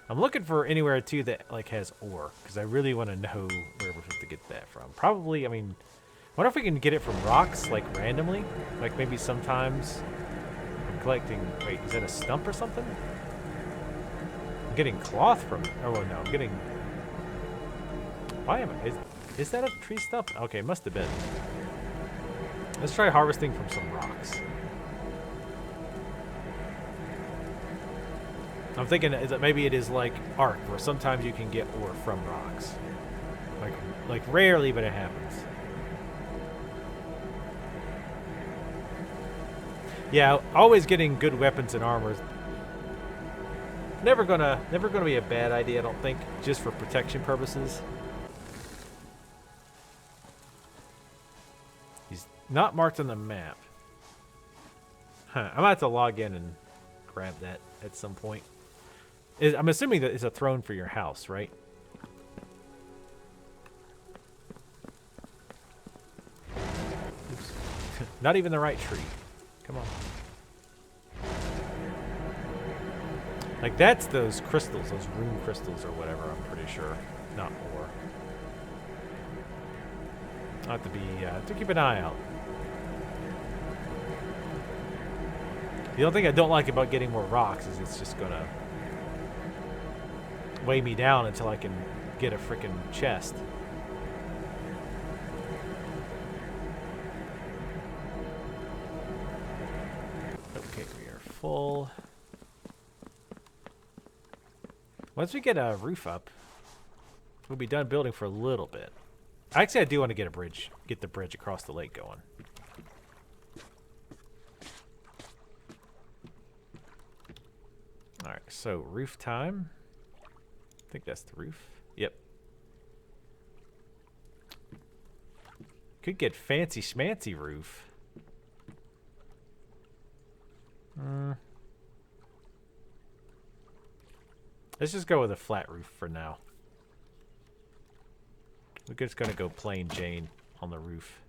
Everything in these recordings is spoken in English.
I'm looking for anywhere too that like has ore, because I really want to know where we're supposed to get that from. Probably, I mean, wonder if we can get it from rocks, like randomly? Like maybe sometimes I'm collecting, wait, is that a stump or something? I'm getting cloth from it. Oh no, I'm getting, why am I, is that a tree stump? Okay, must have been. Let's try harvesting from some rocks. I'm thinking that maybe it is like Ark, where sometimes you can get ore from rocks. Like rarely, but it happens. Yeah, always getting good weapons and armor is never gonna be a bad idea, I don't think, just for protection purposes. He's not marked on the map. Huh, I'm gonna have to log in and grab that at some point. I'm assuming that it's a throne for your house, right? Oops. Not even the right tree. Come on. Like, that's those crystals, those rune crystals or whatever, I'm pretty sure. Not ore. I'll have to be, to keep an eye out. The only thing I don't like about getting more rocks is it's just gonna weigh me down until I can get a freaking chest. Okay, we are full. Once we get a roof up, we'll be done building for a little bit. Actually, I do want to get a bridge, get the bridge across the lake going. Alright, so roof time. I think that's the roof. Yep. Could get fancy schmancy roof. Let's just go with a flat roof for now. We're just gonna go plain Jane on the roof.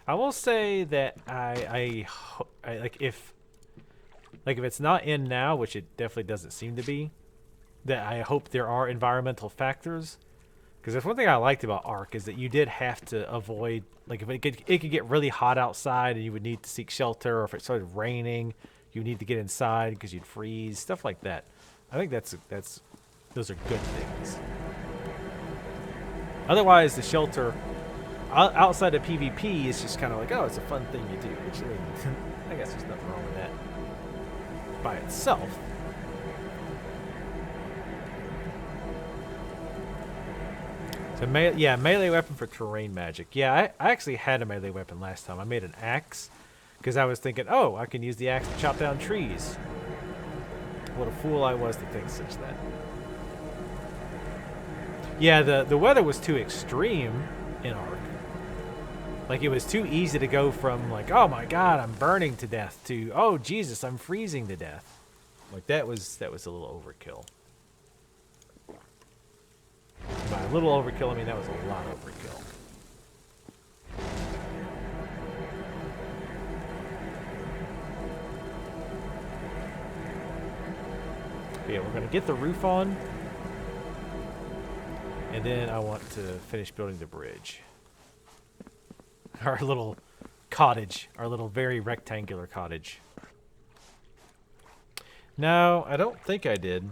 I will say that I like if it's not in now, which it definitely doesn't seem to be, that I hope there are environmental factors. Because that's one thing I liked about Ark is that you did have to avoid, like if it could get really hot outside and you would need to seek shelter, or if it started raining, you need to get inside because you'd freeze, stuff like that. I think those are good things. Otherwise, the shelter outside of PvP is just kind of like, oh, it's a fun thing you do. Which, I mean, I guess there's nothing wrong with that by itself. So melee weapon for terrain magic. Yeah, I actually had a melee weapon last time. I made an axe because I was thinking, oh, I can use the axe to chop down trees. What a fool I was to think such that. Yeah, the weather was too extreme in Ark. Like, it was too easy to go from, like, oh my god, I'm burning to death, to, oh Jesus, I'm freezing to death. Like, that was a little overkill. By a little overkill, I mean that was a lot of overkill. But yeah, we're going to get the roof on. And then I want to finish building the bridge. Our little cottage. Our little very rectangular cottage. No, I don't think I did.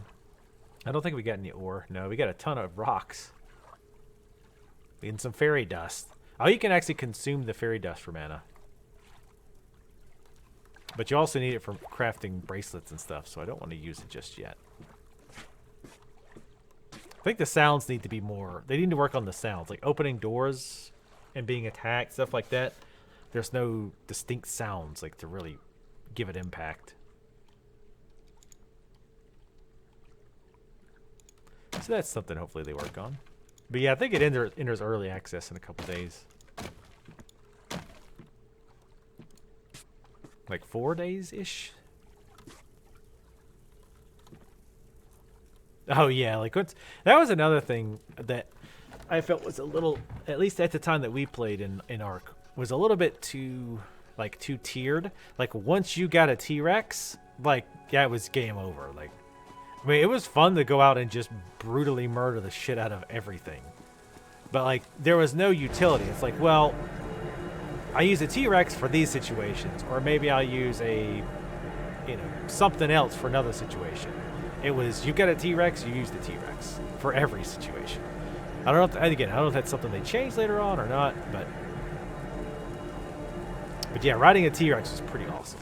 I don't think we got any ore. No, we got a ton of rocks. And some fairy dust. Oh, you can actually consume the fairy dust for mana. But you also need it for crafting bracelets and stuff, so I don't want to use it just yet. I think the sounds need to be more... They need to work on the sounds. Like opening doors and being attacked, stuff like that. There's no distinct sounds like to really give it impact. So that's something hopefully they work on. But yeah, I think it enters early access in a couple days. Like 4 days-ish? Oh yeah, like that was another thing that I felt was a little, at least at the time that we played in Ark, was a little bit too tiered. Like once you got a T-Rex, like, yeah, it was game over. Like, I mean, it was fun to go out and just brutally murder the shit out of everything. But, like, there was no utility. It's like, well, I use a T-Rex for these situations. Or maybe I'll use a, you know, something else for another situation. It was, you get a T-Rex, you use the T-Rex for every situation. I don't know if, again, I don't know if that's something they changed later on or not, but yeah, riding a T-Rex was pretty awesome.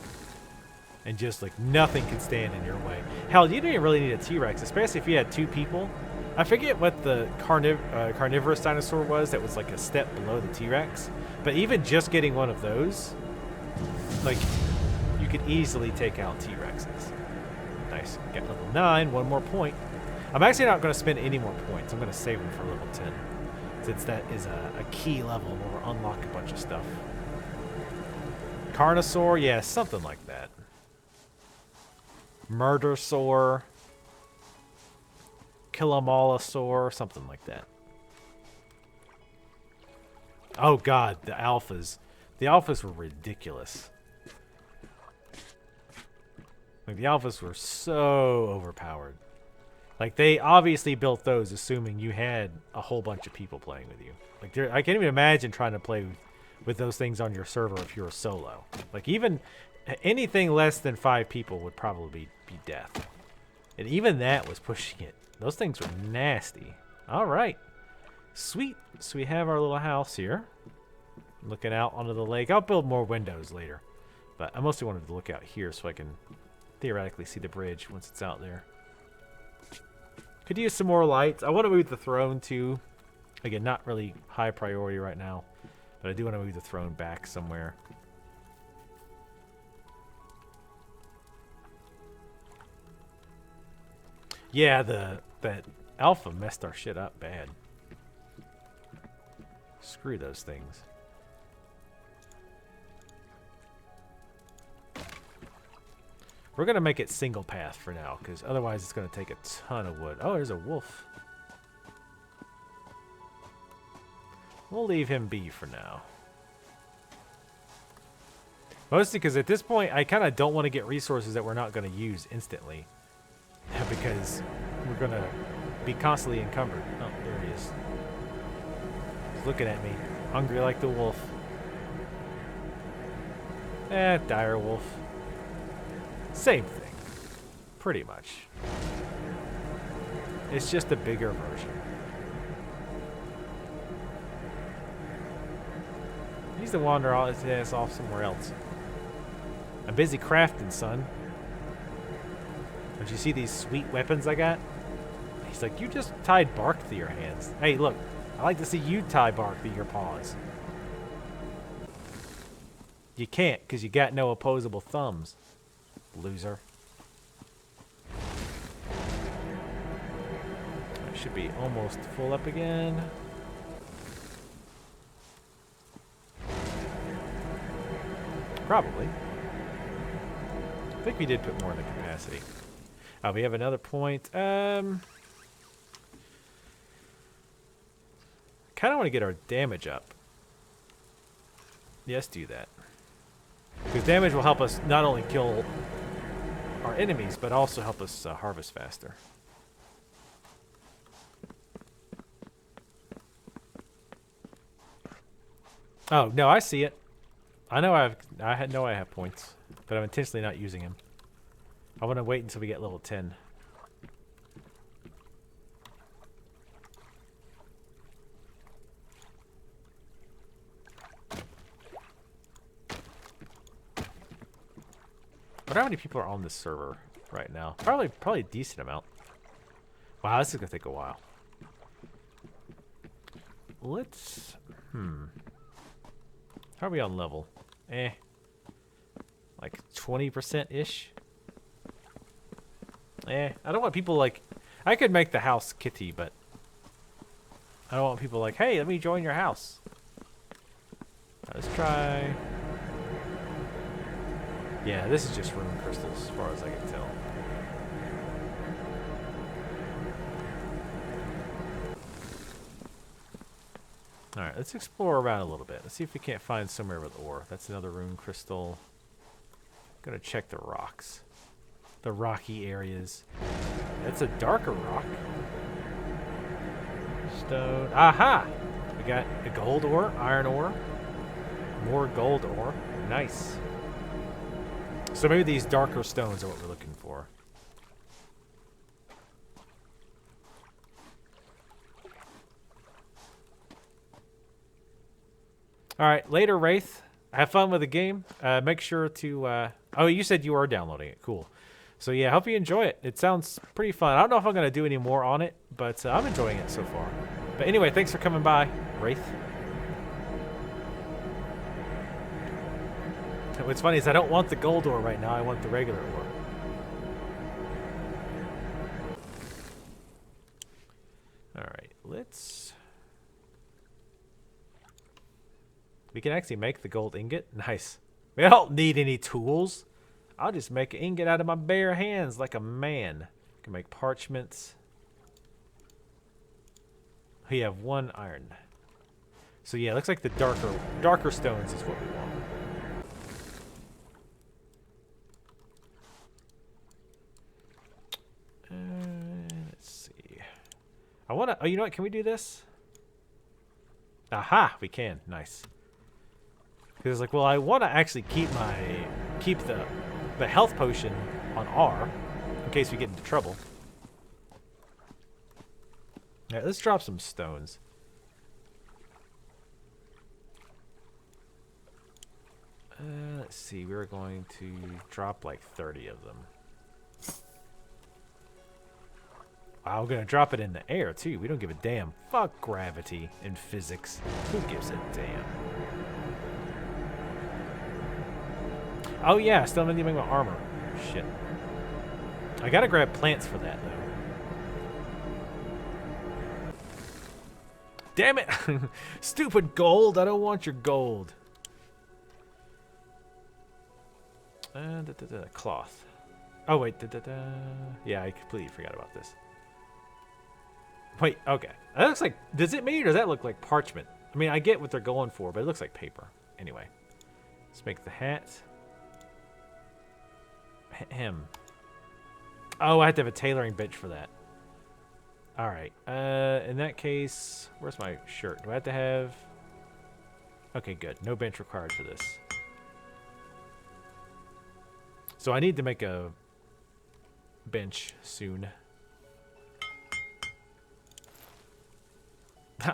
And just, like, nothing could stand in your way. Hell, you didn't really need a T-Rex, especially if you had two people. I forget what the carnivorous dinosaur was that was, like, a step below the T-Rex. But even just getting one of those, like, you could easily take out T-Rexes. Nice. Got level 9, one more point. I'm actually not going to spend any more points. I'm going to save them for level 10. Since that is a key level where we'll unlock a bunch of stuff. Carnosaur, yeah, something like that. Murdersaur, Killamolosaur, something like that. Oh god, the alphas. The alphas were ridiculous. Like, the alphas were so overpowered. Like, they obviously built those assuming you had a whole bunch of people playing with you. Like, I can't even imagine trying to play with those things on your server if you're a solo. Like, even anything less than 5 people would probably be death. And even that was pushing it. Those things were nasty. Alright. Sweet. So we have our little house here. Looking out onto the lake. I'll build more windows later. But I mostly wanted to look out here so I can theoretically see the bridge once it's out there. Could use some more lights. I want to move the throne too. Again, not really high priority right now. But I do want to move the throne back somewhere. Yeah, that alpha messed our shit up bad. Screw those things. We're going to make it single path for now, because otherwise it's going to take a ton of wood. Oh, there's a wolf. We'll leave him be for now. Mostly because at this point, I kind of don't want to get resources that we're not going to use instantly. Because we're going to be constantly encumbered. Oh, there he is. He's looking at me. Hungry like the wolf. Dire wolf. Same thing. Pretty much. It's just a bigger version. He needs to wander all his ass off somewhere else. I'm busy crafting, son. Don't you see these sweet weapons I got? He's like, you just tied bark to your hands. Hey, look. I like to see you tie bark to your paws. You can't, because you got no opposable thumbs. Loser. I should be almost full up again. Probably. I think we did put more in the capacity. We have another point. Kind of want to get our damage up. Yes, do that. Because damage will help us not only kill our enemies, but also help us harvest faster. Oh, no, I see it. I know I have points, but I'm intentionally not using them. I want to wait until we get level 10. I wonder how many people are on this server right now. Probably a decent amount. Wow, this is gonna take a while. Let's how are we on level? Like 20%-ish. I don't want people like, I could make the house kitty, but I don't want people like, hey, let me join your house. Let's try. Yeah, this is just rune crystals as far as I can tell. Alright, let's explore around a little bit. Let's see if we can't find somewhere with ore. That's another rune crystal. Gonna check the rocks. the rocky areas. That's a darker rock. Stone. Aha! We got a gold ore, iron ore, more gold ore. Nice. So maybe these darker stones are what we're looking for. Alright, later, Wraith. Have fun with the game. Make sure to... oh, you said you are downloading it. Cool. So yeah, hope you enjoy it. It sounds pretty fun. I don't know if I'm going to do any more on it, but I'm enjoying it so far. But anyway, thanks for coming by, Wraith. What's funny is I don't want the gold ore right now. I want the regular ore. Alright, let's... We can actually make the gold ingot. Nice. We don't need any tools. I'll just make an ingot out of my bare hands like a man. Can make parchments. We have 1 iron. So yeah, it looks like the darker stones is what we want. Let's see. I want to... Oh, you know what? Can we do this? Aha! We can. Nice. Because it's like, well, I want to actually keep the health potion on R in case we get into trouble. Alright, let's drop some stones. Let's see, we're going to drop like 30 of them. Wow, we're going to drop it in the air too. We don't give a damn. Fuck gravity and physics. Who gives a damn? Oh yeah, I still need to make my armor. Shit. I gotta grab plants for that though. Damn it! Stupid gold! I don't want your gold. Cloth. Oh wait, yeah, I completely forgot about this. Wait, okay. That looks like... Does it mean or does that look like parchment? I mean, I get what they're going for, but it looks like paper. Anyway. Let's make the hat. Hem. Oh, I have to have a tailoring bench for that. Alright. In that case... Where's my shirt? Do I have to have... Okay, good. No bench required for this. So I need to make a bench soon.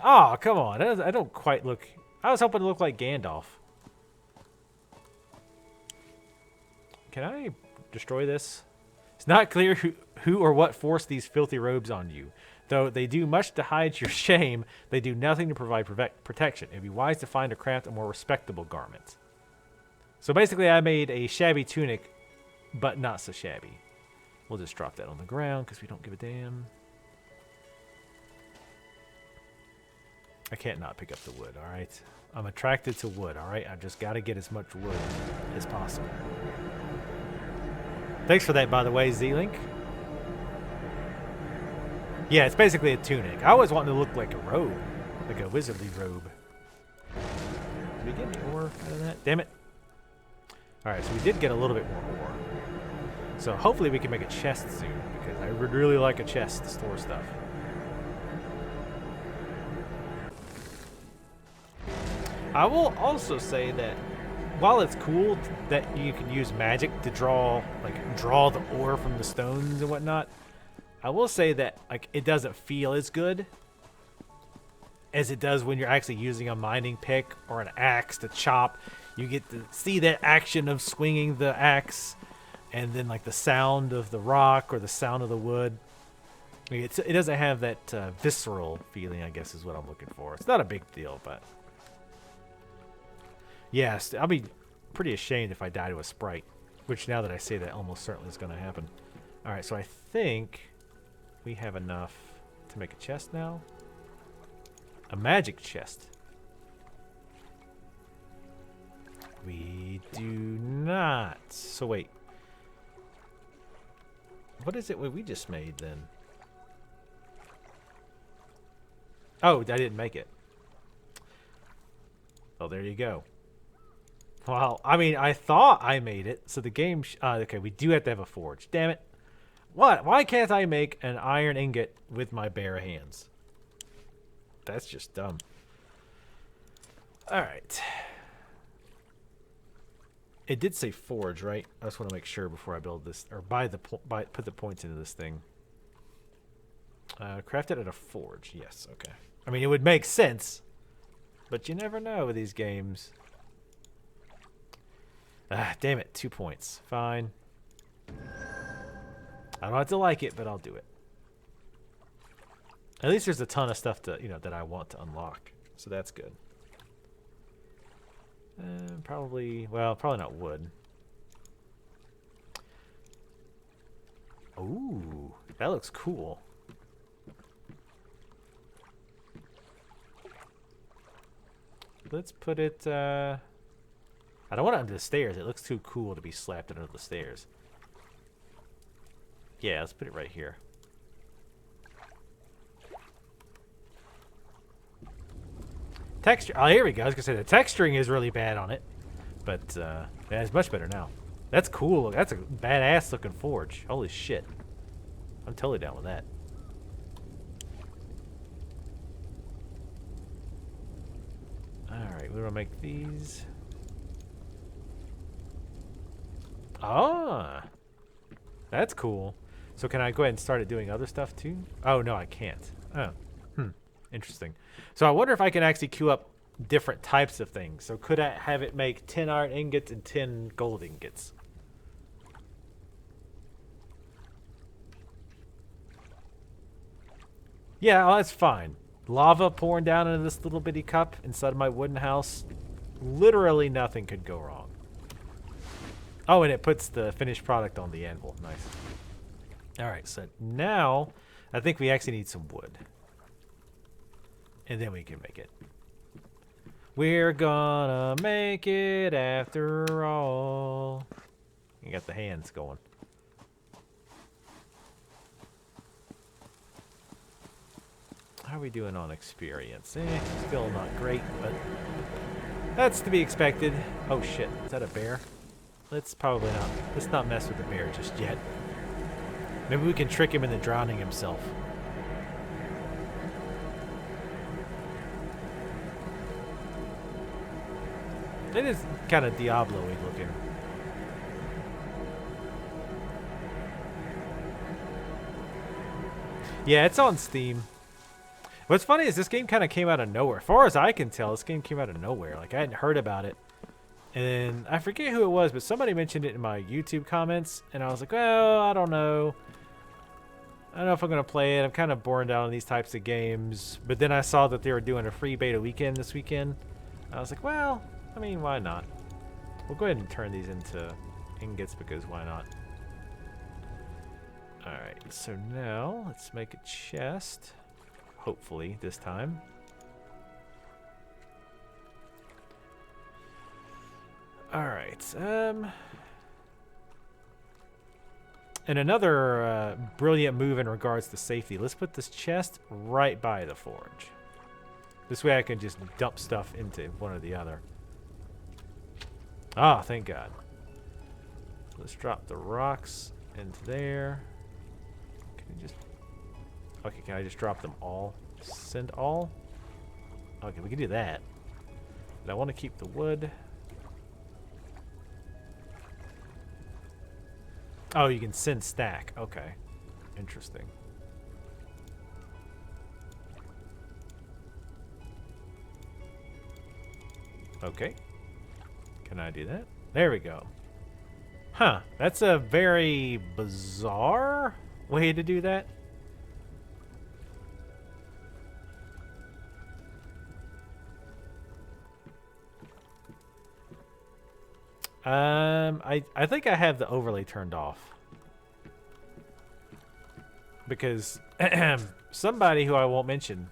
Oh, come on. I don't quite look... I was hoping to look like Gandalf. Can I destroy this? It's not clear who or what forced these filthy robes on you. Though they do much to hide your shame, they do nothing to provide protection. It'd be wise to find or craft a more respectable garment. So basically I made a shabby tunic, but not so shabby. We'll just drop that on the ground because we don't give a damn. I can't not pick up the wood, alright? I'm attracted to wood, alright? I've just got to get as much wood as possible. Thanks for that, by the way, Z-Link. Yeah, it's basically a tunic. I always wanted to look like a robe. Like a wizardly robe. Did we get any ore out of that? Damn it. Alright, so we did get a little bit more ore. So hopefully we can make a chest soon, because I would really like a chest to store stuff. I will also say that while it's cool that you can use magic to draw the ore from the stones and whatnot, I will say that it doesn't feel as good as it does when you're actually using a mining pick or an axe to chop. You get to see that action of swinging the axe, and then the sound of the rock or the sound of the wood. It doesn't have that visceral feeling, I guess is what I'm looking for. It's not a big deal, but yes, I'll be pretty ashamed if I die to a sprite, which now that I say that almost certainly is going to happen. Alright, so I think we have enough to make a chest now. A magic chest. We do not. So wait. What is it we just made then? Oh, I didn't make it. Oh, there you go. Well, I mean, I thought I made it, so the game... okay, we do have to have a forge. Damn it. What? Why can't I make an iron ingot with my bare hands? That's just dumb. Alright. It did say forge, right? I just want to make sure before I build this, or put the points into this thing. Craft it at a forge. Yes, okay. I mean, it would make sense, but you never know with these games. Ah, damn it. 2 points. Fine. I don't have to like it, but I'll do it. At least there's a ton of stuff to, that I want to unlock. So that's good. Probably not wood. Ooh, that looks cool. Let's put it, I don't want it under the stairs. It looks too cool to be slapped under the stairs. Yeah, let's put it right here. Texture. Oh, here we go. I was going to say the texturing is really bad on it. But yeah, it's much better now. That's cool. That's a badass looking forge. Holy shit. I'm totally down with that. Alright, we're going to make these. Ah. That's cool. So can I go ahead and start doing other stuff too? Oh, no, I can't. Oh. Interesting. So I wonder if I can actually queue up different types of things. So could I have it make 10 iron ingots and 10 gold ingots? Yeah, well, that's fine. Lava pouring down into this little bitty cup inside of my wooden house. Literally nothing could go wrong. Oh, and it puts the finished product on the anvil. Nice. Alright, so now I think we actually need some wood. And then we can make it. We're gonna make it after all. You got the hands going. How are we doing on experience? Still not great, but that's to be expected. Oh shit, is that a bear? Let's not mess with the bear just yet. Maybe we can trick him into drowning himself. It is kind of Diablo-y looking. Yeah, it's on Steam. What's funny is this game kind of came out of nowhere. As far as I can tell, this game came out of nowhere. Like, I hadn't heard about it. And I forget who it was, but somebody mentioned it in my YouTube comments. And I was like, well, I don't know. I don't know if I'm going to play it. I'm kind of bored out on these types of games. But then I saw that they were doing a free beta weekend this weekend. I was like, well, I mean, why not? We'll go ahead and turn these into ingots because why not? Alright, so now let's make a chest. Hopefully this time. Alright, and another brilliant move in regards to safety. Let's put this chest right by the forge. This way I can just dump stuff into one or the other. Ah, thank God. Let's drop the rocks into there. Can you just... Okay, can I just drop them all? Send all? Okay, we can do that. But I want to keep the wood. Oh, you can send stack. Okay. Interesting. Okay. Can I do that? There we go. Huh. That's a very bizarre way to do that. I think I have the overlay turned off. Because somebody who I won't mention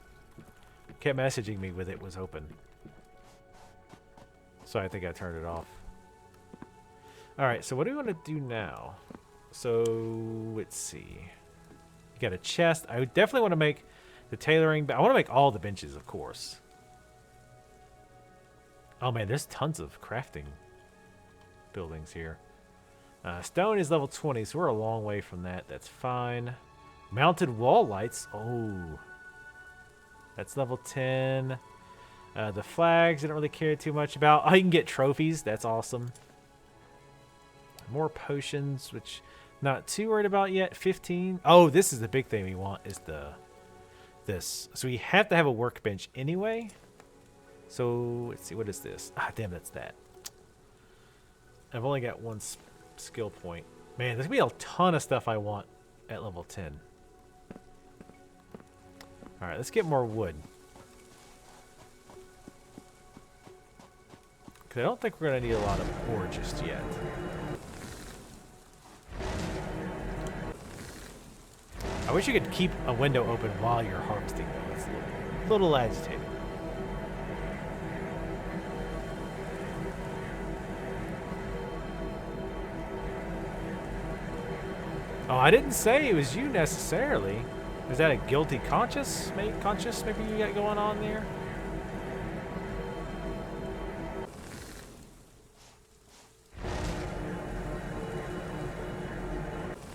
kept messaging me with it was open. So I think I turned it off. Alright, so what do we want to do now? So, let's see. You got a chest. I would definitely want to make the tailoring, but I want to make all the benches, of course. Oh man, there's tons of crafting buildings here. Stone is level 20, so we're a long way from that. That's fine. Mounted wall lights. Oh. That's level 10. The flags I don't really care too much about. Oh, you can get trophies. That's awesome. More potions, which not too worried about yet. 15. Oh, this is the big thing we want is this. So we have to have a workbench anyway. So let's see, what is this? Ah, damn, that's that. I've only got one skill point. Man, there's gonna be a ton of stuff I want at level 10. All right, let's get more wood. Because I don't think we're gonna need a lot of ore just yet. I wish you could keep a window open while you're harvesting, though. It's a little agitating. Oh, I didn't say it was you necessarily. Is that a guilty conscience maybe you got going on there?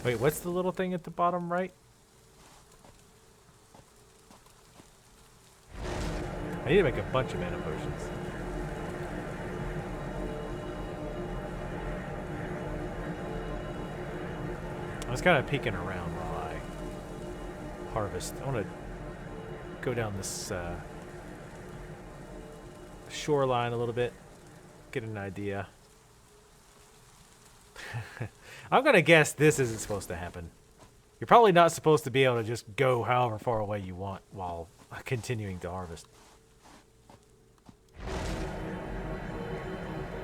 Wait, what's the little thing at the bottom right? I need to make a bunch of mana potions. I was kind of peeking around while I harvest. I want to go down this shoreline a little bit, get an idea. I'm going to guess this isn't supposed to happen. You're probably not supposed to be able to just go however far away you want while continuing to harvest.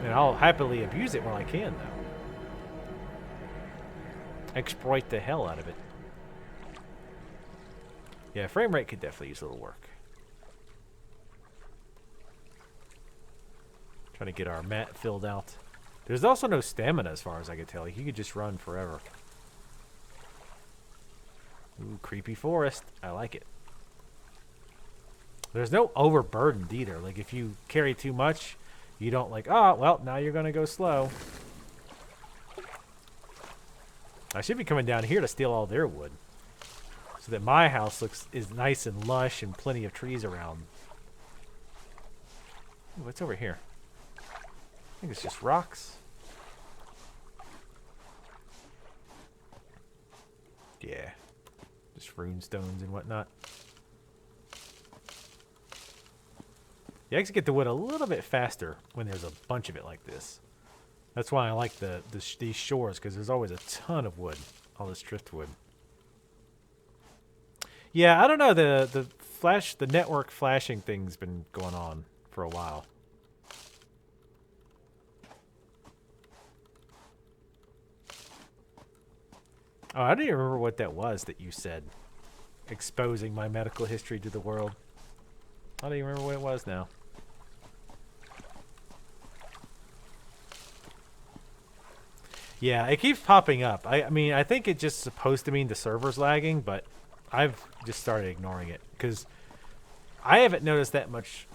And I'll happily abuse it when I can, though. Exploit the hell out of it. Yeah, frame rate could definitely use a little work. Trying to get our mat filled out. There's also no stamina as far as I can tell. You could just run forever. Ooh, creepy forest. I like it. There's no overburdened either. Like if you carry too much, you don't like, oh, well, now you're going to go slow. I should be coming down here to steal all their wood. So that my house is nice and lush and plenty of trees around. Ooh, what's over here? I think it's just rocks. Yeah. Just rune stones and whatnot. You actually get the wood a little bit faster when there's a bunch of it like this. That's why I like these shores, because there's always a ton of wood. All this driftwood. Yeah, I don't know. The network flashing thing's been going on for a while. Oh, I don't even remember what that was that you said. Exposing my medical history to the world. I don't even remember what it was now. Yeah, it keeps popping up. I mean, I think it's just supposed to mean the server's lagging, but I've just started ignoring it because I haven't noticed that much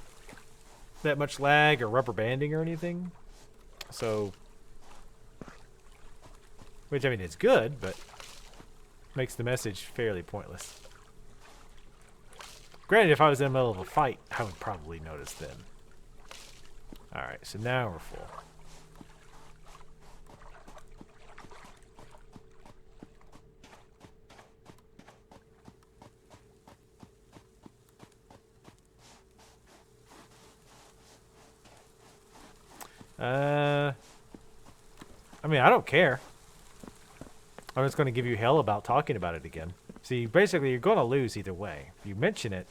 lag or rubber banding or anything. So, which I mean, it's good, but makes the message fairly pointless. Granted, if I was in the middle of a fight, I would probably notice then. Alright, so now we're full. I mean, I don't care. I'm just going to give you hell about talking about it again. See, basically, you're going to lose either way. If you mention it,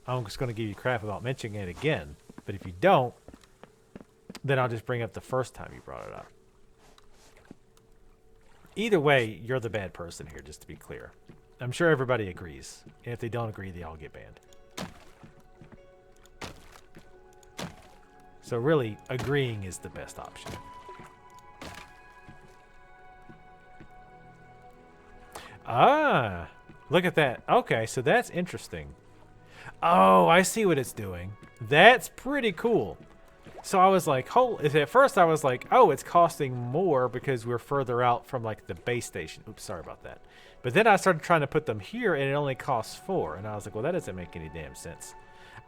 I'm just going to give you crap about mentioning it again. But if you don't, then I'll just bring up the first time you brought it up. Either way, you're the bad person here, just to be clear. I'm sure everybody agrees. And if they don't agree, they all get banned. So really, agreeing is the best option. Ah, look at that. Okay, so that's interesting. Oh, I see what it's doing. That's pretty cool. So I was like, at first I was like, oh, it's costing more because we're further out from like the base station. Oops, sorry about that. But then I started trying to put them here and it only costs 4. And I was like, well, that doesn't make any damn sense.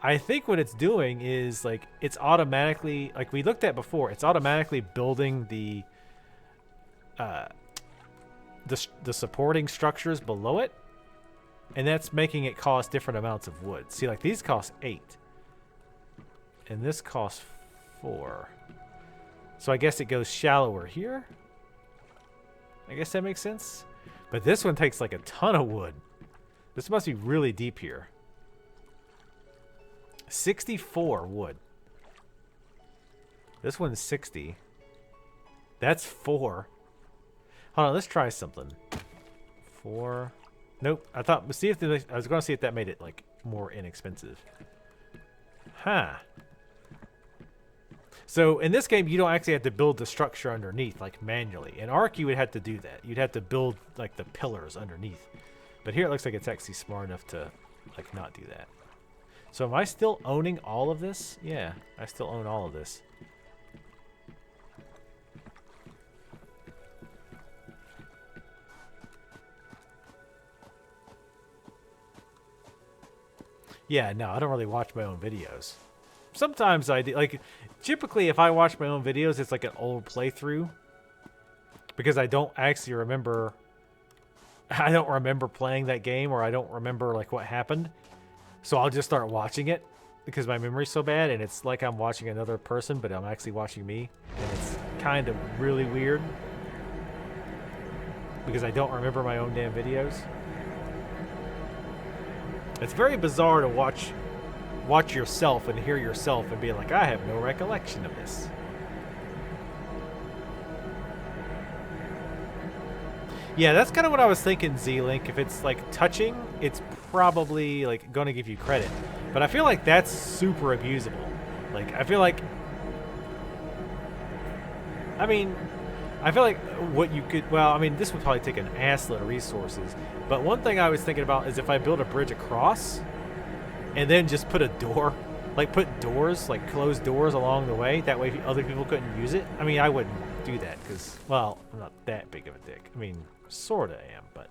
I think what it's doing is like it's automatically, like we looked at before, it's automatically building the supporting structures below it. And that's making it cost different amounts of wood. See, like these cost 8. And this costs 4. So I guess it goes shallower here. I guess that makes sense. But this one takes like a ton of wood. This must be really deep here. 64 wood. This one's 60. That's 4. Hold on, let's try something. 4. Nope. I was going to see if that made it like more inexpensive. Huh. So in this game, you don't actually have to build the structure underneath like manually. In Ark, you would have to do that. You'd have to build like the pillars underneath. But here it looks like it's actually smart enough to like not do that. So am I still owning all of this? Yeah, I still own all of this. Yeah, no, I don't really watch my own videos. Sometimes I do. Like, typically if I watch my own videos, it's like an old playthrough. Because I don't actually remember... I don't remember playing that game, or I don't remember, like, what happened. So I'll just start watching it, because my memory's so bad, and it's like I'm watching another person, but I'm actually watching me. And it's kind of really weird. Because I don't remember my own damn videos. It's very bizarre to watch yourself and hear yourself and be like, I have no recollection of this. Yeah, that's kind of what I was thinking, Z-Link. If it's like touching, it's probably like going to give you credit. But I feel like that's super abusable. Like, I feel like what you could, well, I mean, this would probably take an assload of resources. But one thing I was thinking about is if I build a bridge across and then just put a door, like put doors, like closed doors along the way. That way other people couldn't use it. I mean, I wouldn't do that because, well, I'm not that big of a dick. I mean, sort of am, but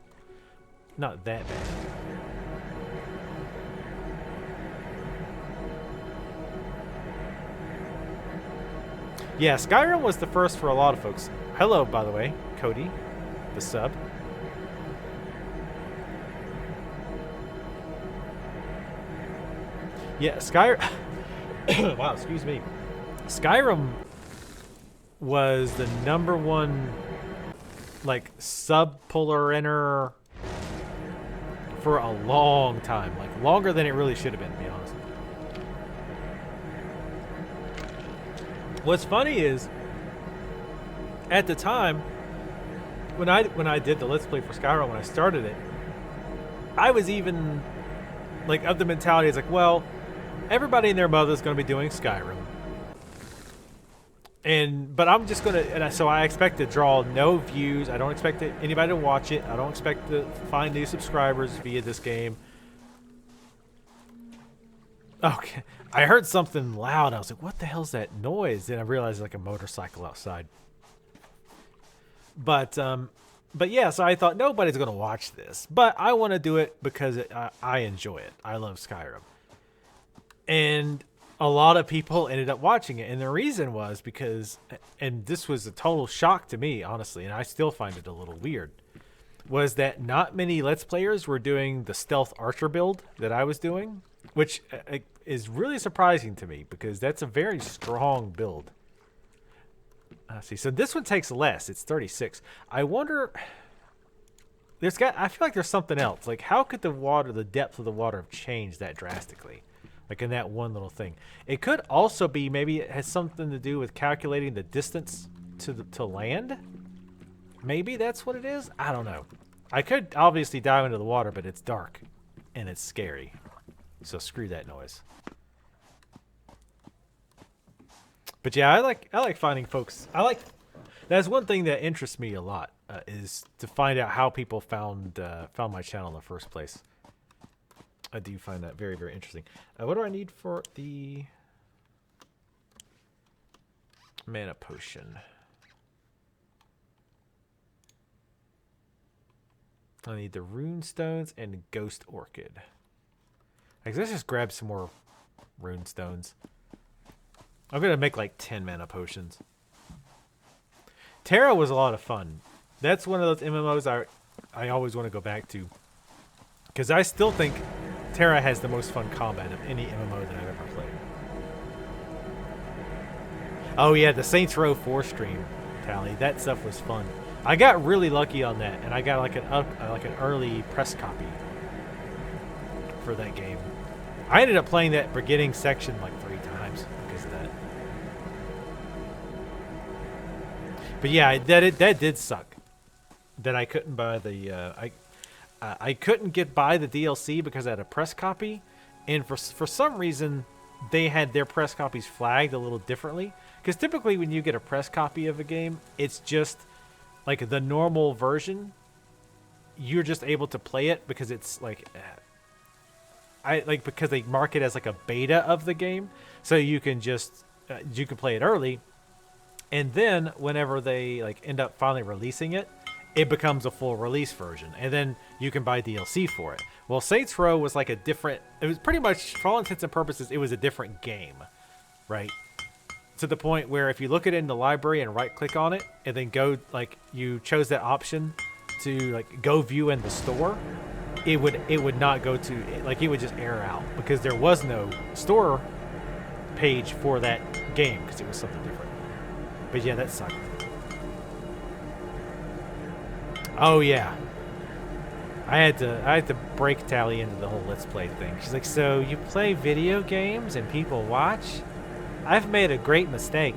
not that bad. Yeah, Skyrim was the first for a lot of folks. Hello, by the way, Cody, the sub. Yeah, Skyrim... wow, excuse me. Skyrim was the #1, like, sub-puller-inner for a long time. Like, longer than it really should have been, to be honest. What's funny is, at the time, when I did the Let's Play for Skyrim, when I started it, I was even, like, of the mentality, it's like, well, everybody and their mother's going to be doing Skyrim. But I'm just going to, so I expect to draw no views. I don't expect anybody to watch it. I don't expect to find new subscribers via this game. Okay. I heard something loud. I was like, what the hell's that noise? Then I realized it's like a motorcycle outside. But yeah, so I thought nobody's going to watch this. But I want to do it because I enjoy it. I love Skyrim. And a lot of people ended up watching it. And the reason was because, and this was a total shock to me, honestly, and I still find it a little weird, was that not many Let's Players were doing the stealth archer build that I was doing, which is really surprising to me because that's a very strong build. See, so this one takes less. It's 36. I wonder... I feel like there's something else. Like, how could the depth of the water have changed that drastically? Like in that one little thing. It could also be, maybe it has something to do with calculating the distance to land. Maybe that's what it is. I don't know. I could obviously dive into the water, but it's dark and it's scary. So screw that noise. But yeah, I like finding folks. That's one thing that interests me a lot, is to find out how people found my channel in the first place. I do find that very, very interesting. What do I need for the... Mana potion. I need the rune stones and ghost orchid. I guess let's just grab some more rune stones. I'm gonna make like 10 mana potions. Terra was a lot of fun. That's one of those MMOs I always want to go back to. Because I still think Terra has the most fun combat of any MMO that I've ever played. Oh yeah, the Saints Row 4 stream, Tally. That stuff was fun. I got really lucky on that, and I got like an early press copy for that game. I ended up playing that beginning section like 3 times because of that. But yeah, that did suck. That I couldn't buy the I couldn't get by the DLC because I had a press copy, and for some reason they had their press copies flagged a little differently. Because typically when you get a press copy of a game, it's just like the normal version. You're just able to play it because it's like because they mark it as like a beta of the game, so you can just you can play it early, and then whenever they like end up finally releasing it, it becomes a full release version, and then you can buy DLC for it. Well, Saints Row was like a different. It was pretty much, for all intents and purposes, it was a different game, right? To the point where if you look at it in the library and right click on it and then go, like, you chose that option to like go view in the store, it would not go to, like, it would just error out because there was no store page for that game because it was something different. But yeah, that sucked. Oh yeah, I had to break Tally into the whole Let's Play thing. She's like, so you play video games and people watch? I've made a great mistake.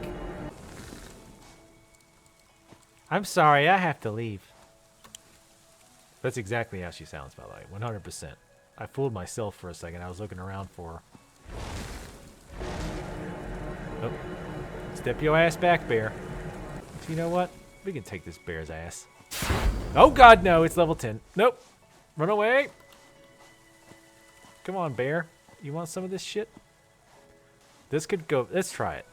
I'm sorry, I have to leave. That's exactly how she sounds, by the way, 100%. I fooled myself for a second. I was looking around for her. Oh, step your ass back, bear. So you know what? We can take this bear's ass. Oh God, no! It's level 10. Nope. Run away. Come on, bear. You want some of this shit? This could go. Let's try it.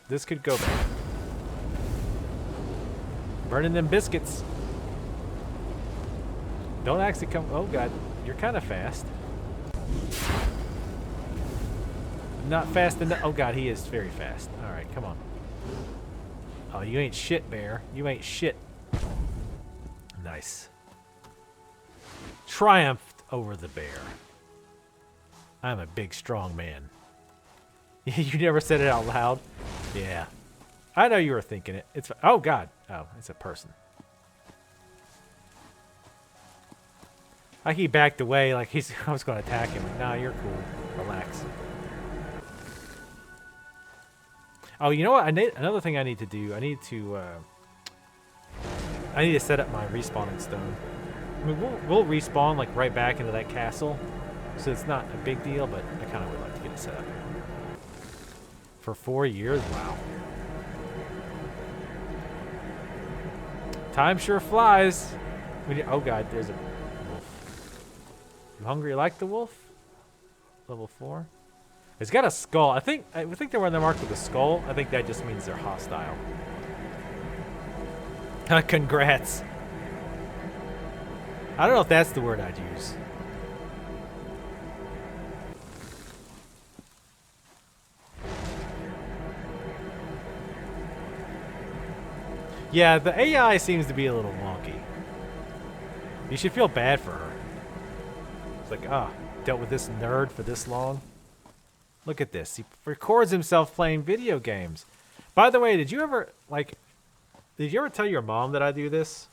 This could go bad. Burning them biscuits. Don't actually come. Oh God, you're kind of fast. Not fast enough. Oh God, he is very fast. All right, come on. Oh, you ain't shit, bear. You ain't shit. Nice. Triumphed over the bear. I'm a big, strong man. You never said it out loud? Yeah. I know you were thinking it. It's. Oh, God. Oh, it's a person. Like he backed away like I was going to attack him. Like, nah, you're cool. Relax. Oh, you know what? Another thing I need to do. I need to set up my respawning stone. I mean, we'll respawn like right back into that castle, so it's not a big deal. But I kind of would like to get it set up. For 4 years, wow. Time sure flies. Oh God, there's a wolf. You hungry like the wolf? Level 4. It's got a skull. I think they're when they're marked with a skull. I think that just means they're hostile. Congrats. I don't know if that's the word I'd use. Yeah, the AI seems to be a little wonky. You should feel bad for her. It's like, dealt with this nerd for this long. Look at this. He records himself playing video games. By the way, did you ever tell your mom that I do this?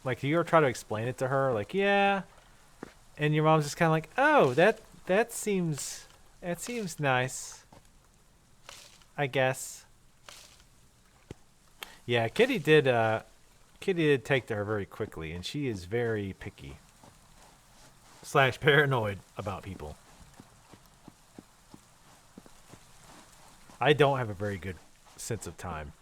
Like, do you ever try to explain it to her? Like, yeah. And your mom's just kind of like, oh, that seems nice. I guess. Yeah, Kitty did take to her very quickly, and she is very picky. / paranoid about people. I don't have a very good sense of time.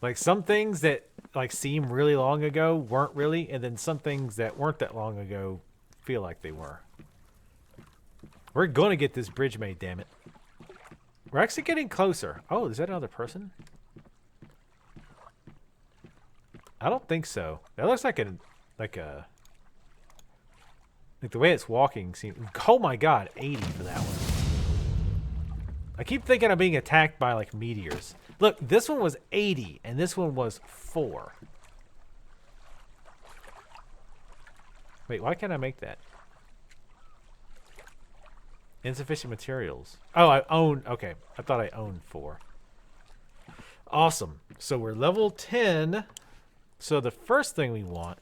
Like, some things that like seem really long ago weren't really, and then some things that weren't that long ago feel like they were. We're gonna get this bridge made, damn it. We're actually getting closer. Oh, is that another person? I don't think so. That looks like like the way it's walking seems. Oh my god, 80 for that one. I keep thinking I'm being attacked by like meteors. Look, this one was 80 and this one was 4. Wait, why can't I make that? Insufficient materials. Oh, I own. Okay, I thought I owned 4. Awesome. So we're level 10. So the first thing we want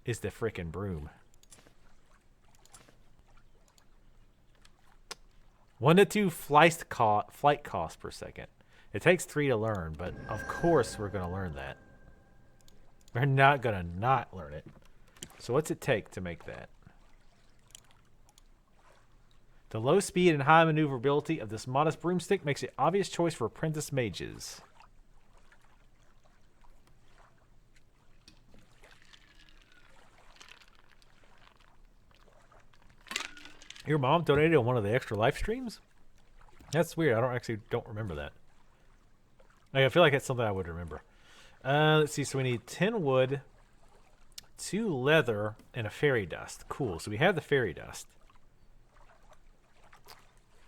is the frickin' broom. 1 to 2 flight costs per second. It takes 3 to learn, but of course we're gonna learn that. We're not gonna not learn it. So what's it take to make that? The low speed and high maneuverability of this modest broomstick makes it an obvious choice for apprentice mages. Your mom donated on one of the extra live streams? That's weird. I don't remember that. Like, I feel like it's something I would remember. Let's see. So we need 10 wood, 2 leather, and a fairy dust. Cool. So we have the fairy dust.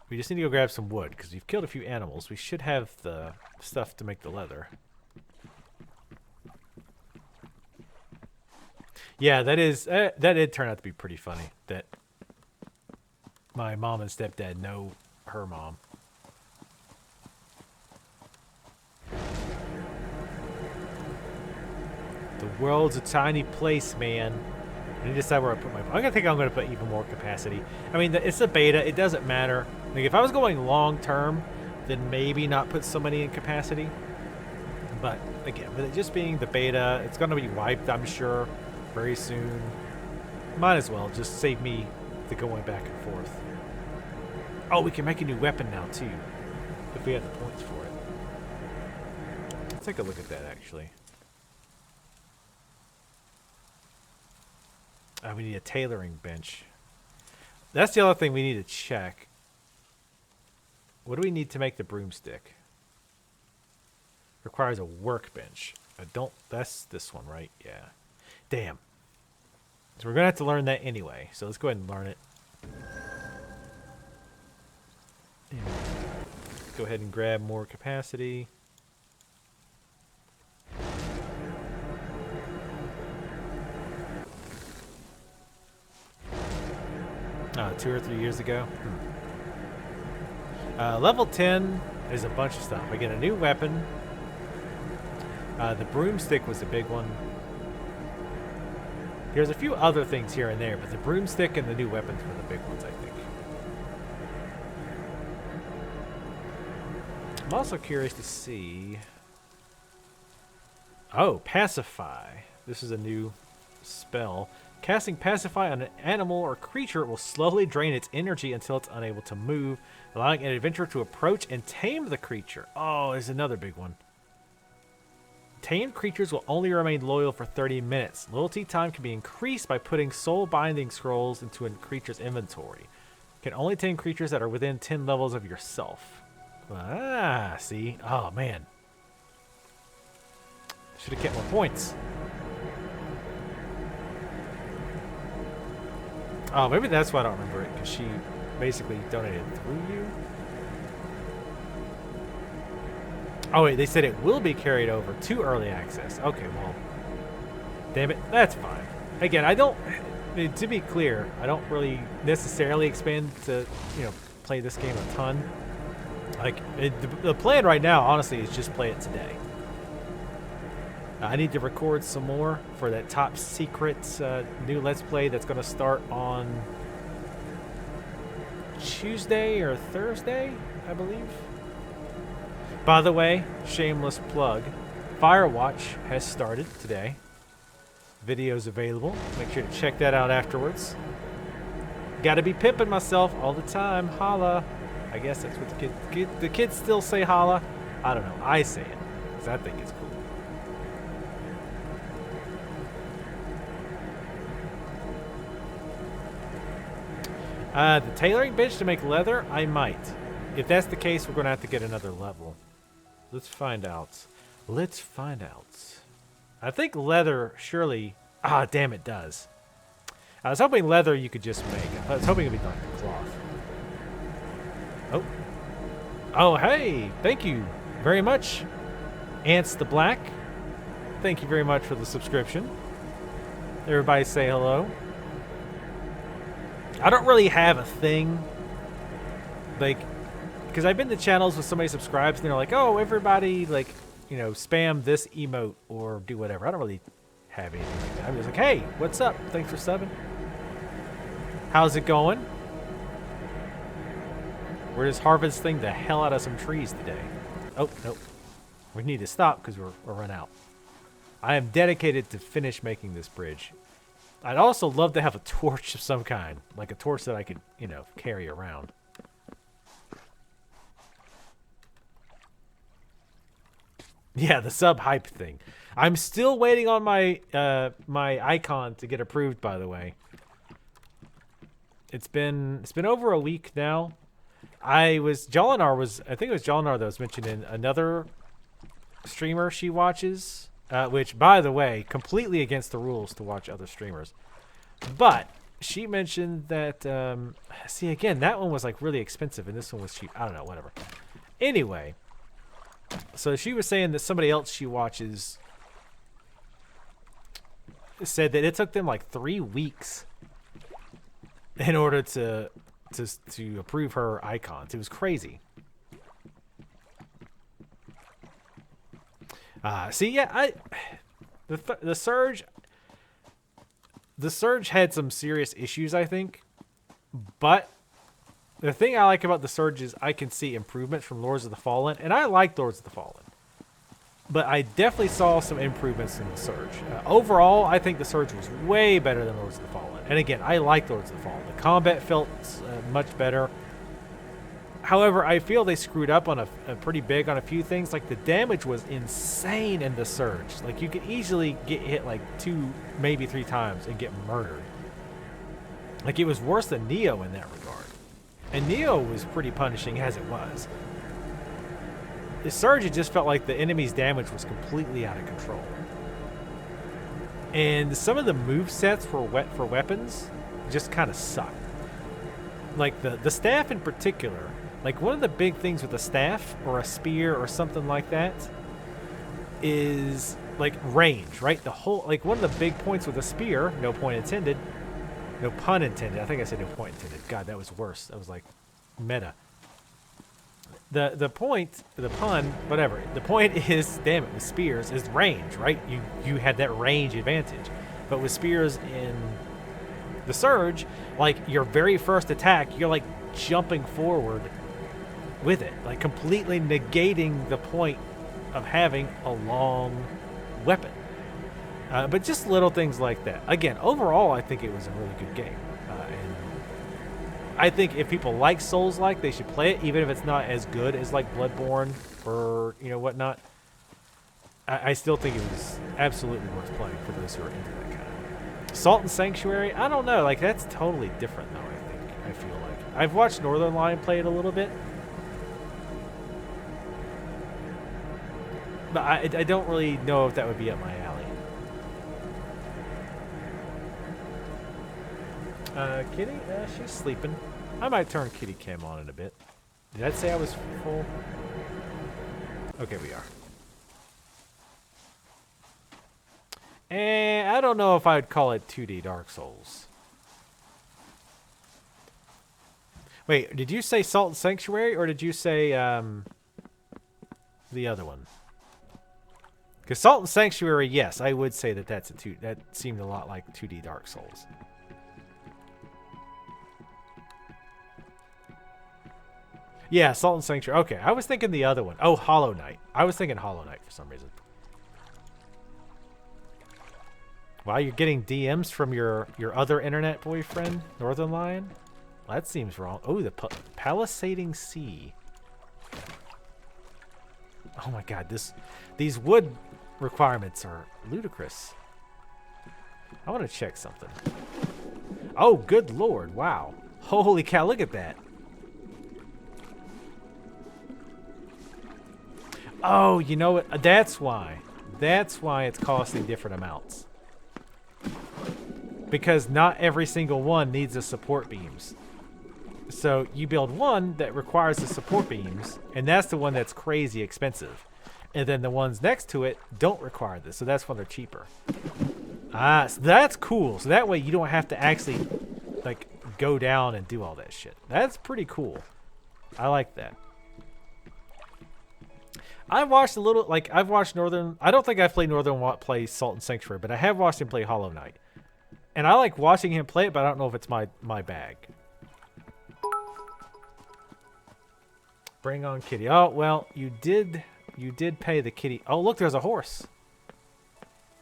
We just need to go grab some wood because we've killed a few animals. We should have the stuff to make the leather. Yeah, that did turn out to be pretty funny. That my mom and stepdad know her mom. The world's a tiny place, man. I need to decide where I put my... I'm gonna put even more capacity. I mean, it's a beta. It doesn't matter. Like, if I was going long term, then maybe not put so many in capacity. But again, with it just being the beta, it's gonna be wiped, I'm sure, very soon. Might as well just save me the going back and forth. Oh, we can make a new weapon now too, if we have the points for it. Let's take a look at that actually. We need a tailoring bench. That's the other thing we need to check. What do we need to make the broomstick? Requires a workbench. That's this one, right? Yeah. Damn. So we're going to have to learn that anyway. So let's go ahead and learn it. Go ahead and grab more capacity. 2 or 3 years ago. Level 10 is a bunch of stuff. I get a new weapon. The broomstick was a big one. There's a few other things here and there, but the broomstick and the new weapons were the big ones, I think. I'm also curious to see... Oh, Pacify. This is a new spell. Casting Pacify on an animal or creature will slowly drain its energy until it's unable to move, allowing an adventurer to approach and tame the creature. Oh, there's another big one. Tamed creatures will only remain loyal for 30 minutes. Loyalty time can be increased by putting soul binding scrolls into a creature's inventory. You can only tame creatures that are within 10 levels of yourself. Ah, see? Oh, man. Should have kept more points. Oh, maybe that's why I don't remember it, because she basically donated through you. Oh, wait, they said it will be carried over to early access. Okay, well, damn it, that's fine. Again, to be clear, I don't really necessarily expand to, play this game a ton. Like, the plan right now, honestly, is just play it today. I need to record some more for that top secret new Let's Play that's going to start on Tuesday or Thursday, I believe. By the way, shameless plug, Firewatch has started today. Video's available. Make sure to check that out afterwards. Gotta be pimping myself all the time. Holla. I guess that's what the kids still say holla. I don't know. I say it because I think it's cool. The tailoring bench to make leather? I might. If that's the case, we're going to have to get another level. Let's find out. Let's find out. I think leather surely... Ah, damn, it does. I was hoping leather you could just make. I was hoping it'd be like cloth. Oh. Oh, hey. Thank you very much. Ants the Black. Thank you very much for the subscription. Everybody say hello. I don't really have a thing. Like, because I've been to channels with somebody subscribes and they're like, oh, everybody, like, you know, spam this emote or do whatever. I don't really have anything like that. I'm just like, hey, what's up? Thanks for subbing. How's it going? We're just harvesting the hell out of some trees today. Oh, nope. We need to stop because we're run out. I am dedicated to finish making this bridge. I'd also love to have a torch of some kind. Like a torch that I could, you know, carry around. Yeah, the sub hype thing. I'm still waiting on my my icon to get approved, by the way. It's been over a week now. I think it was Jolinar that was mentioned in another streamer she watches, which, by the way, completely against the rules to watch other streamers. But she mentioned that see, again, that one was like really expensive and this one was cheap. I don't know, whatever. Anyway, so she was saying that somebody else she watches said that it took them like 3 weeks in order to approve her icons. It was crazy. See, yeah, the Surge had some serious issues, I think, but the thing I like about the Surge is I can see improvements from Lords of the Fallen, and I like Lords of the Fallen. But I definitely saw some improvements in the Surge. Overall, I think the Surge was way better than Lords of the Fallen. And again, I like Lords of the Fallen. The combat felt much better. However, I feel they screwed up on a pretty big on a few things. Like the damage was insane in the Surge. Like you could easily get hit like 2, maybe 3 times and get murdered. Like it was worse than Neo in that regard. And Neo was pretty punishing as it was. The Surge, it just felt like the enemy's damage was completely out of control. And some of the movesets for weapons just kind of sucked. Like the staff in particular. Like one of the big things with a staff or a spear or something like that is like range, right? The whole, like one of the big points with a spear, no point intended, no pun intended. I think I said no point intended. God, that was worse. That was like meta. The point, the pun, whatever. The point is, damn it, with spears is range, right? You had that range advantage. But with spears in the Surge, like your very first attack, you're like jumping forward with it, like completely negating the point of having a long weapon. But just little things like that. Again, overall, I think it was a really good game. And I think if people like Souls-like, they should play it, even if it's not as good as like Bloodborne or, you know, whatnot. I still think it was absolutely worth playing for those who are into that kind of. Salt and Sanctuary, I don't know. Like, that's totally different, though, I feel like. I've watched Northern Lion play it a little bit. But I don't really know if that would be up my alley. Kitty? She's sleeping. I might turn Kitty Cam on in a bit. Did I say I was full? Okay, we are. And I don't know if I'd call it 2D Dark Souls. Wait, did you say Salt and Sanctuary, or did you say the other one? Because Salt and Sanctuary, yes, I would say that that seemed a lot like 2D Dark Souls. Yeah, Salt and Sanctuary. Okay, I was thinking the other one. Oh, Hollow Knight. I was thinking Hollow Knight for some reason. Wow, you're getting DMs from your other internet boyfriend, Northern Lion? Well, that seems wrong. Oh, the Palisading Sea. Oh my god, these wood requirements are ludicrous. I want to check something. Oh, good lord, wow. Holy cow, look at that. Oh, you know what? That's why. That's why it's costing different amounts. Because not every single one needs the support beams. So you build one that requires the support beams, and that's the one that's crazy expensive. And then the ones next to it don't require this, so that's why they're cheaper. Ah, so that's cool. So that way you don't have to actually, like, go down and do all that shit. That's pretty cool. I like that. I watched a little, like, I've watched Northern, I don't think I've played Northern play Salt and Sanctuary, but I have watched him play Hollow Knight. And I like watching him play it, but I don't know if it's my bag. Bring on kitty. Oh, well, you did pay the kitty. Oh, look, there's a horse.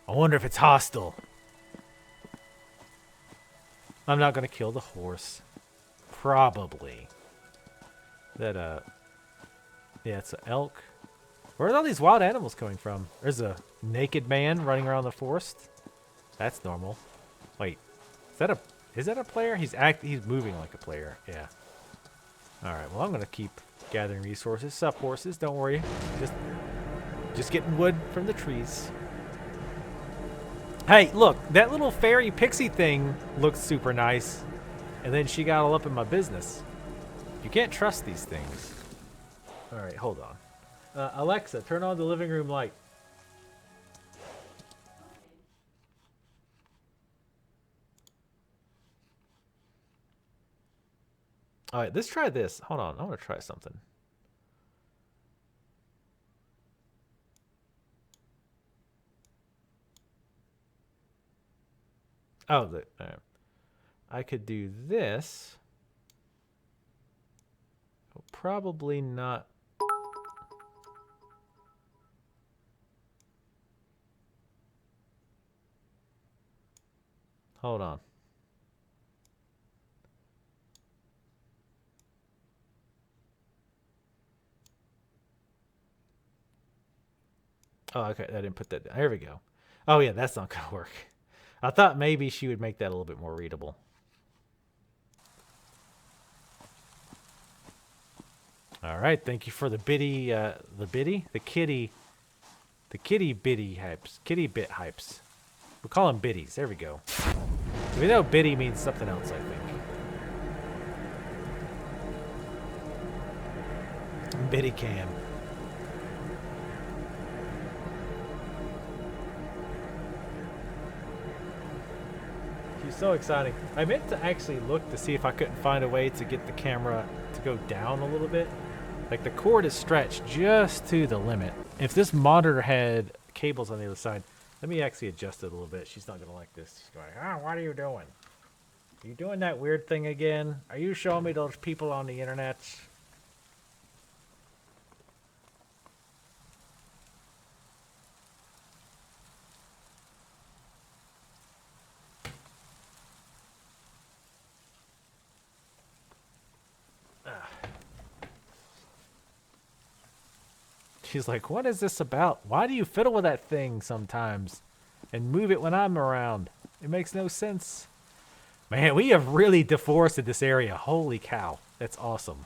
I wonder if it's hostile. I'm not going to kill the horse. Probably. That, yeah, it's an elk. Where are all these wild animals coming from? There's a naked man running around the forest. That's normal. Wait, is that a player? He's moving like a player. Yeah. All right. Well, I'm gonna keep gathering resources. Sup, horses? Don't worry. Just getting wood from the trees. Hey, look, that little fairy pixie thing looks super nice, and then she got all up in my business. You can't trust these things. All right, hold on. Alexa, turn on the living room light. All right, let's try this. Hold on, I want to try something. Oh, I could do this. Probably not. Hold on. Oh, okay. I didn't put that down. There we go. Oh, yeah, that's not going to work. I thought maybe she would make that a little bit more readable. All right. Thank you for the kitty bitty hypes. Kitty bit hypes. We'll call them biddies. There we go. We know biddy means something else, I think. Biddy cam. She's so exciting. I meant to actually look to see if I couldn't find a way to get the camera to go down a little bit. Like, the cord is stretched just to the limit. If this monitor had cables on the other side, let me actually adjust it a little bit. She's not going to like this. She's going, what are you doing? Are you doing that weird thing again? Are you showing me those people on the internet? She's like, what is this about? Why do you fiddle with that thing sometimes and move it when I'm around? It makes no sense. Man, we have really deforested this area. Holy cow. That's awesome.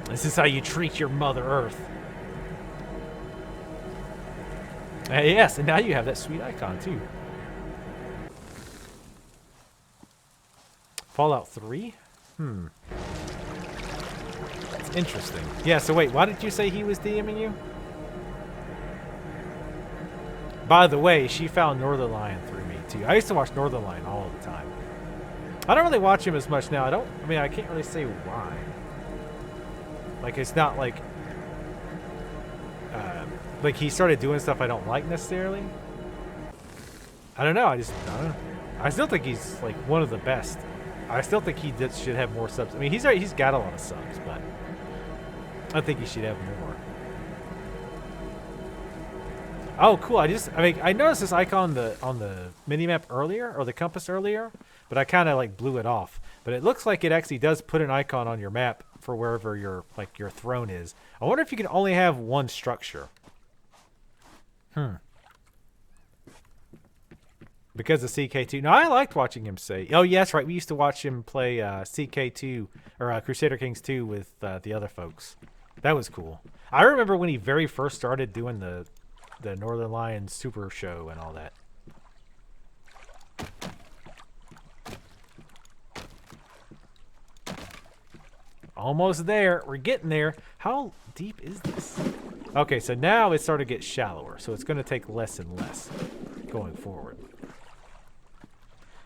This is how you treat your Mother Earth. Yes, and now you have that sweet icon too. Fallout 3? That's interesting. Yeah, so wait, why did you say he was DMing you? By the way, she found Northern Lion through me too. I used to watch Northern Lion all the time. I don't really watch him as much now. I can't really say why. Like, it's not like he started doing stuff I don't like necessarily. I don't know. I don't know. I still think he's like one of the best. I still think he should have more subs. I mean, he's got a lot of subs, but I think he should have more. Oh, cool. I noticed this icon on the minimap earlier, or the compass earlier, but I kind of like blew it off. But it looks like it actually does put an icon on your map for wherever your throne is. I wonder if you can only have one structure. Because of CK2. No, I liked watching him say. Oh, yeah, that's right. We used to watch him play CK2 or Crusader Kings 2 with the other folks. That was cool. I remember when he very first started doing the Northern Lions Super Show and all that. Almost there. We're getting there. How deep is this? Okay, so now it's starting to get shallower, so it's going to take less and less going forward.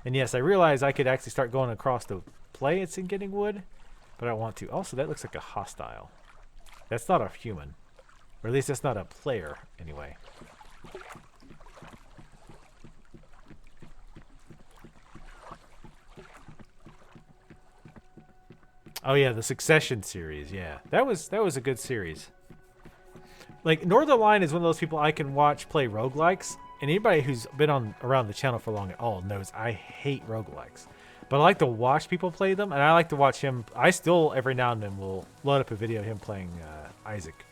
And yes, I realize I could actually start going across the plates and getting wood, but I don't want to. Also, that looks like a hostile. That's not a human. Or at least that's not a player, anyway. Oh yeah, the Succession series, yeah. That was a good series. Like, Northernlion is one of those people I can watch play roguelikes, and anybody who's been around the channel for long at all knows I hate roguelikes. But I like to watch people play them, and I like to watch him. I still, every now and then, will load up a video of him playing Isaac.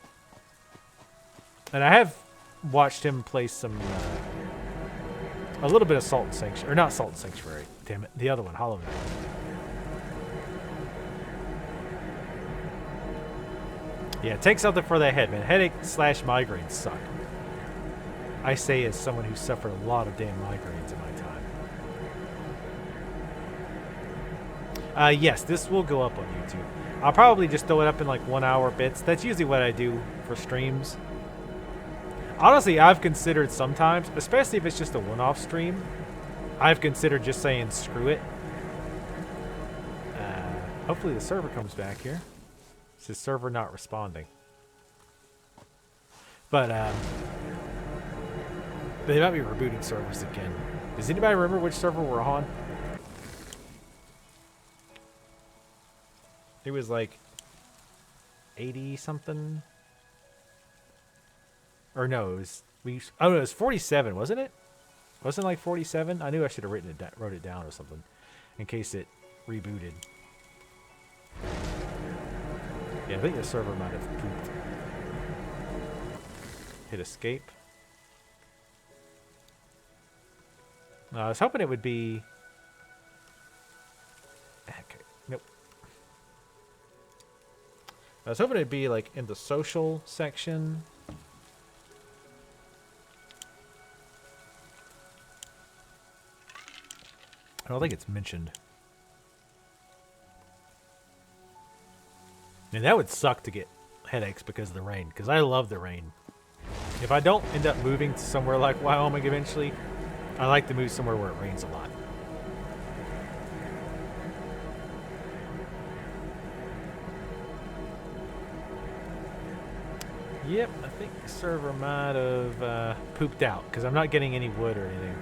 And I have watched him play some, a little bit of Salt and Sanctuary, or not Salt and Sanctuary, damn it, the other one, Hollow Knight. Yeah, take something for the head, man. Headache / migraines suck. I say as someone who suffered a lot of damn migraines in my time. Yes, this will go up on YouTube. I'll probably just throw it up in like 1 hour bits. That's usually what I do for streams. Honestly, I've considered sometimes, especially if it's just a one-off stream, I've considered just saying screw it. Hopefully the server comes back here. It says server not responding. But they might be rebooting servers again. Does anybody remember which server we're on? It was like 80 something. Or no, it was it was 47, wasn't it? Wasn't it like 47? I knew I should have wrote it down or something in case it rebooted. Yeah, I think the server might have pooped. Hit escape. I was hoping it would be... Okay, nope. I was hoping it'd be like in the social section. I don't think it's mentioned. And that would suck to get headaches because of the rain, because I love the rain. If I don't end up moving to somewhere like Wyoming eventually, I like to move somewhere where it rains a lot. Yep, I think the server might have pooped out, because I'm not getting any wood or anything.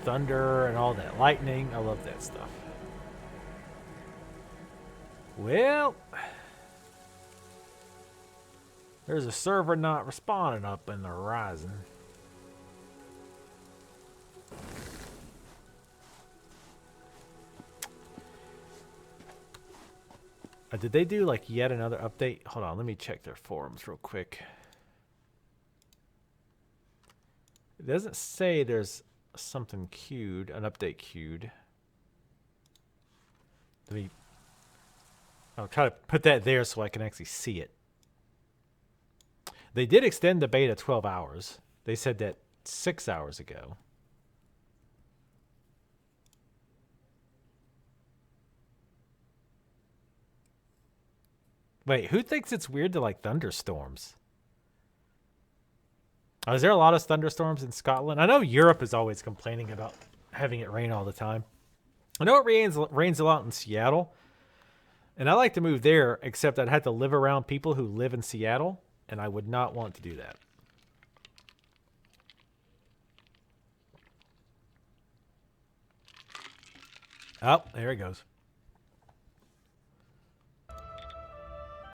Thunder and all that lightning. I love that stuff. Well, there's a server not responding up in the horizon. Did they do like yet another update? Hold on, let me check their forums real quick. It doesn't say there's something queued, an update queued. I'll try to put that there so I can actually see it. They did extend the beta 12 hours. They said that 6 hours ago. Wait, who thinks it's weird to like thunderstorms? Oh, is there a lot of thunderstorms in Scotland? I know Europe is always complaining about having it rain all the time. I know it rains a lot in Seattle. And I like to move there, except I'd have to live around people who live in Seattle. And I would not want to do that. Oh, there it goes.